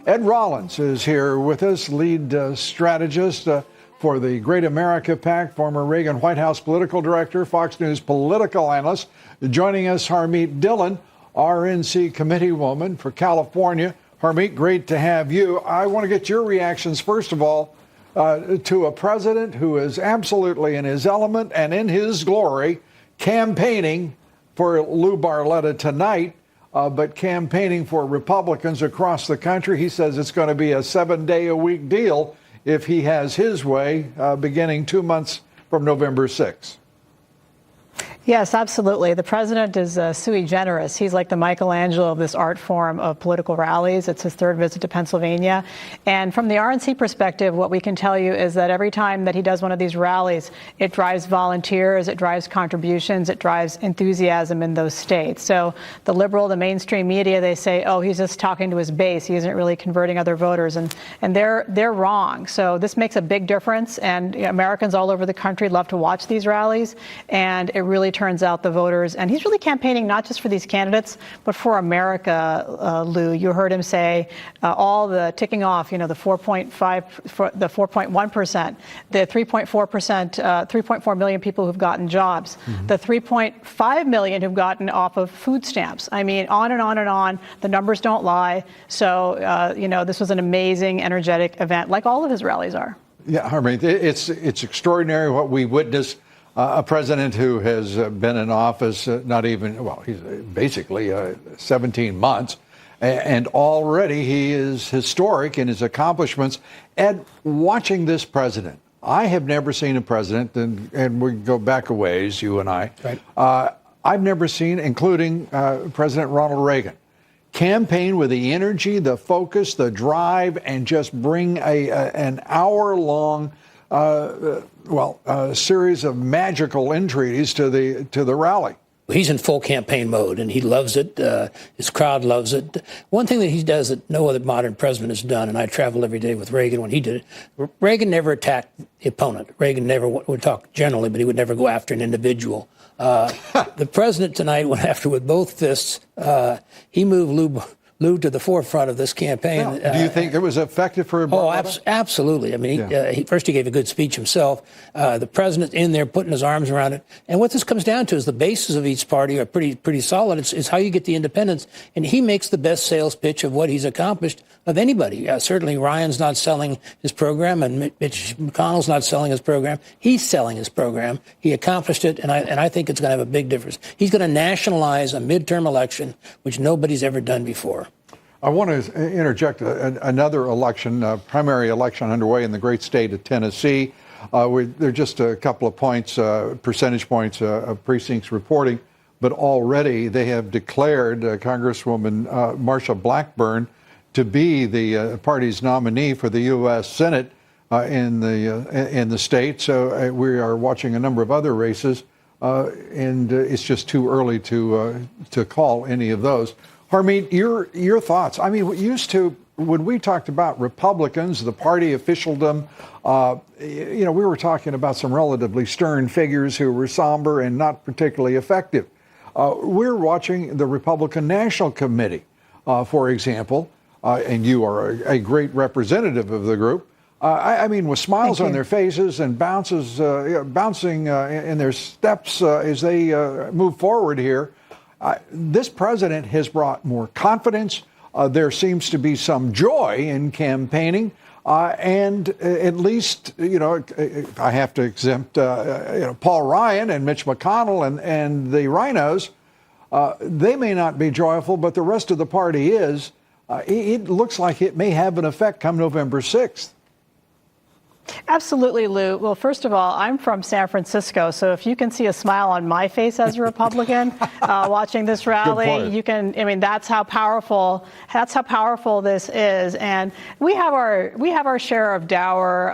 Ed Rollins is here with us, lead strategist for the Great America PAC, former Reagan White House political director, Fox News political analyst. Joining us, Harmeet Dhillon, RNC committee woman for California. Harmeet, great to have you. I want to get your reactions, first of all, to a president who is absolutely in his element and in his glory, campaigning for Lou Barletta tonight, but campaigning for Republicans across the country. He says it's going to be a 7-day-a-week deal if he has his way, beginning 2 months from November 6th. Yes, absolutely. The president is sui generis. He's like the Michelangelo of this art form of political rallies. It's his third visit to Pennsylvania. And from the RNC perspective, what we can tell you is that every time that he does one of these rallies, it drives volunteers, it drives contributions, it drives enthusiasm in those states. So the liberal, the mainstream media, they say, oh, he's just talking to his base. He isn't really converting other voters. And they're wrong. So this makes a big difference. And Americans all over the country love to watch these rallies. And it really turns out the voters, and he's really campaigning not just for these candidates, but for America, Lou. You heard him say all the ticking off, the 4.5, the 4.1%, the 3.4%, 3.4 million people who've gotten jobs, the 3.5 million who've gotten off of food stamps. I mean, on and on and on. The numbers don't lie. So, this was an amazing, energetic event, like all of his rallies are. Yeah, Harmeet, it's extraordinary what we witnessed. A president who has been in office he's basically 17 months, and already he is historic in his accomplishments. Ed, watching this president, I have never seen a president, and we go back a ways, you and I. Right. I've never seen, including President Ronald Reagan, campaign with the energy, the focus, the drive, and just bring an hour-long series of magical entreaties to the rally. He's in full campaign mode, and he loves it. His crowd loves it. One thing that he does that no other modern president has done, and I traveled every day with Reagan when he did it, Reagan never attacked the opponent. Reagan never would talk generally, but he would never go after an individual. The president tonight went after with both fists. He moved Lou to the forefront of this campaign. Do you think it was effective for him? Absolutely. I mean, he gave a good speech himself. The president in there putting his arms around it. And what this comes down to is the bases of each party are pretty solid. It's how you get the independents. And he makes the best sales pitch of what he's accomplished of anybody. Certainly Ryan's not selling his program, and Mitch McConnell's not selling his program. He's selling his program. He accomplished it, and I think it's going to have a big difference. He's going to nationalize a midterm election, which nobody's ever done before. I want to interject another election, primary election underway in the great state of Tennessee. There are just a couple of points, percentage points of precincts reporting, but already they have declared Congresswoman Marsha Blackburn to be the party's nominee for the U.S. Senate in the state. So we are watching a number of other races, and it's just too early to call any of those. Harmeet, your thoughts. I mean, when we talked about Republicans, the party officialdom, we were talking about some relatively stern figures who were somber and not particularly effective. We're watching the Republican National Committee, for example, and you are a great representative of the group. With smiles on their faces and bouncing in their steps as they move forward here. This president has brought more confidence. There seems to be some joy in campaigning. And at least, I have to exempt, Paul Ryan and Mitch McConnell and the Rhinos. They may not be joyful, but the rest of the party is. It looks like it may have an effect come November 6th. Absolutely, Lou. Well, first of all, I'm from San Francisco, so if you can see a smile on my face as a Republican watching this rally, you can. I mean, that's how powerful this is. And we have our share of dour,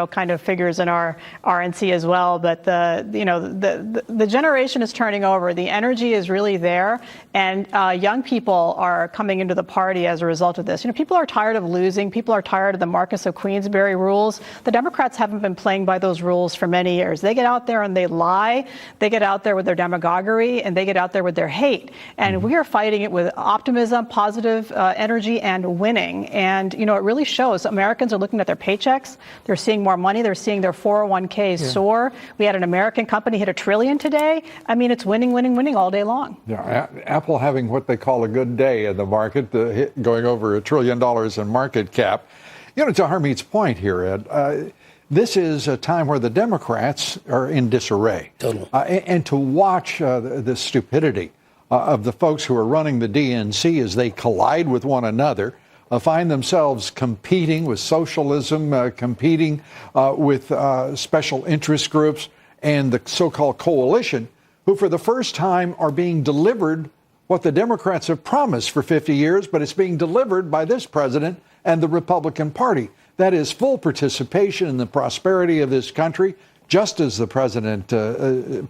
kind of figures in our RNC as well. But the generation is turning over. The energy is really there, and young people are coming into the party as a result of this. People are tired of losing. People are tired of the Marquess of Queensberry rules. The Democrats haven't been playing by those rules for many years. They get out there and they lie. They get out there with their demagoguery, and they get out there with their hate. And we are fighting it with optimism, positive energy, and winning. And, it really shows. Americans are looking at their paychecks. They're seeing more money. They're seeing their 401ks soar. We had an American company hit $1 trillion today. I mean, it's winning, winning, winning all day long. Yeah, Apple having what they call a good day in the market, going over $1 trillion in market cap. To Harmeet's point here, Ed, this is a time where the Democrats are in disarray. Totally. And to watch the stupidity of the folks who are running the DNC as they collide with one another, find themselves competing with socialism, competing with special interest groups and the so-called coalition, who for the first time are being delivered what the Democrats have promised for 50 years, but it's being delivered by this president and the Republican Party. That is full participation in the prosperity of this country, just as the president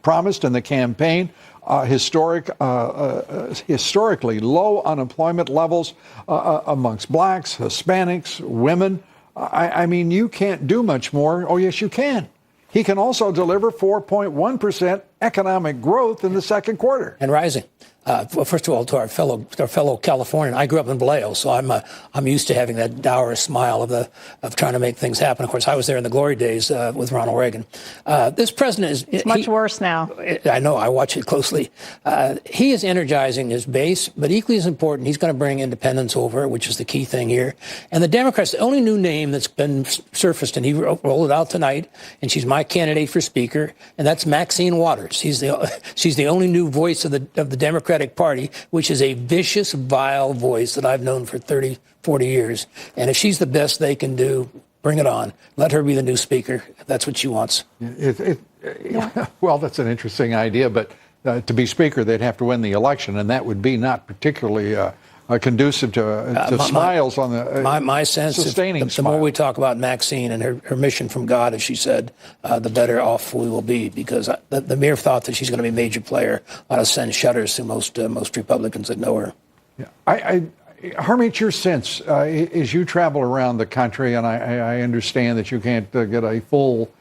promised in the campaign. Historically low unemployment levels amongst blacks, Hispanics, women. I mean, you can't do much more. Oh, yes, you can. He can also deliver 4.1% economic growth in the second quarter. And rising. Well, first of all, to our fellow Californian, I grew up in Vallejo, so I'm used to having that dour smile of trying to make things happen. Of course, I was there in the glory days with Ronald Reagan. This president is it's much worse now. I know. I watch it closely. He is energizing his base, but equally as important, he's going to bring independence over, which is the key thing here. And the Democrats, the only new name that's been surfaced, and he rolled it out tonight, and she's my candidate for Speaker, and that's Maxine Waters. She's the only new voice of the Democratic Party, which is a vicious, vile voice that I've known for 30, 40 years. And if she's the best they can do, bring it on. Let her be the new speaker, if that's what she wants. Well, that's an interesting idea, but to be speaker, they'd have to win the election, and that would be not particularly conducive to smiles on the my sense. Sustaining the more we talk about Maxine and her mission from God, as she said, the better off we will be, because the mere thought that she's going to be a major player ought to send shudders to most Republicans that know her. Yeah. Harmeet, your sense as you travel around the country, and I understand that you can't get a full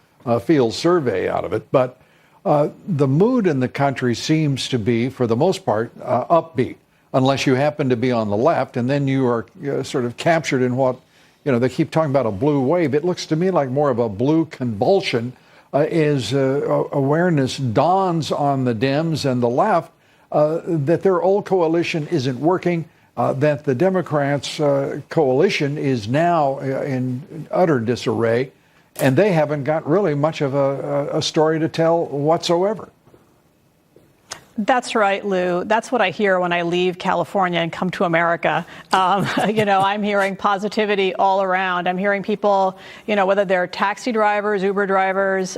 field survey out of it, but the mood in the country seems to be, for the most part, upbeat, unless you happen to be on the left, and then you are sort of captured in what, they keep talking about a blue wave. It looks to me like more of a blue convulsion as awareness dawns on the Dems and the left that their old coalition isn't working, that the Democrats' coalition is now in utter disarray, and they haven't got really much of a story to tell whatsoever. That's right, Lou. That's what I hear when I leave California and come to America. I'm hearing positivity all around. I'm hearing people, whether they're taxi drivers, Uber drivers,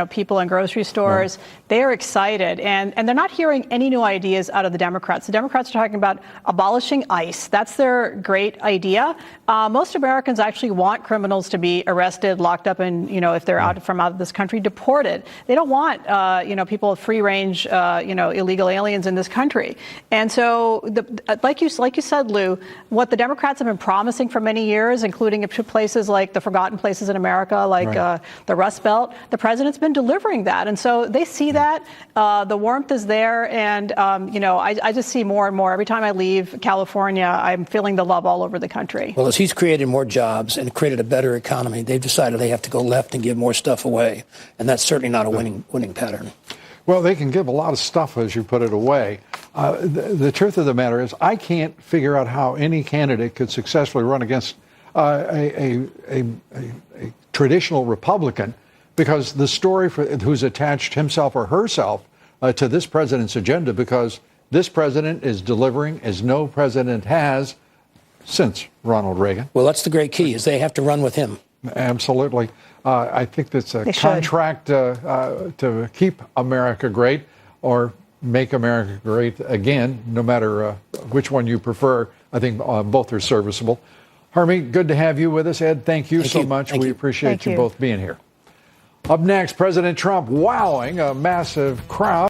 people in grocery stores, they are excited. And they're not hearing any new ideas out of the Democrats. The Democrats are talking about abolishing ICE. That's their great idea. Most Americans actually want criminals to be arrested, locked up, and, if they're out of this country, deported. They don't want, people free range, illegal aliens in this country. And so, like you said, Lou, what the Democrats have been promising for many years, including to places like the forgotten places in America, like the Rust Belt, the president's been delivering that. And so they see that. The warmth is there. And, I just see more and more. Every time I leave California, I'm feeling the love all over the country. Well, as he's created more jobs and created a better economy, they've decided they have to go left and give more stuff away. And that's certainly not a winning pattern. Well, they can give a lot of stuff as you put it away. The truth of the matter is, I can't figure out how any candidate could successfully run against a traditional Republican, because the story who's attached himself or herself to this president's agenda, because this president is delivering as no president has since Ronald Reagan. Well, that's the great key, is they have to run with him. Absolutely. I think that's a contract to keep America great, or make America great again, no matter which one you prefer. I think both are serviceable. Harmeet, good to have you with us. Ed, thank you so much. We appreciate you both being here. Up next, President Trump wowing a massive crowd.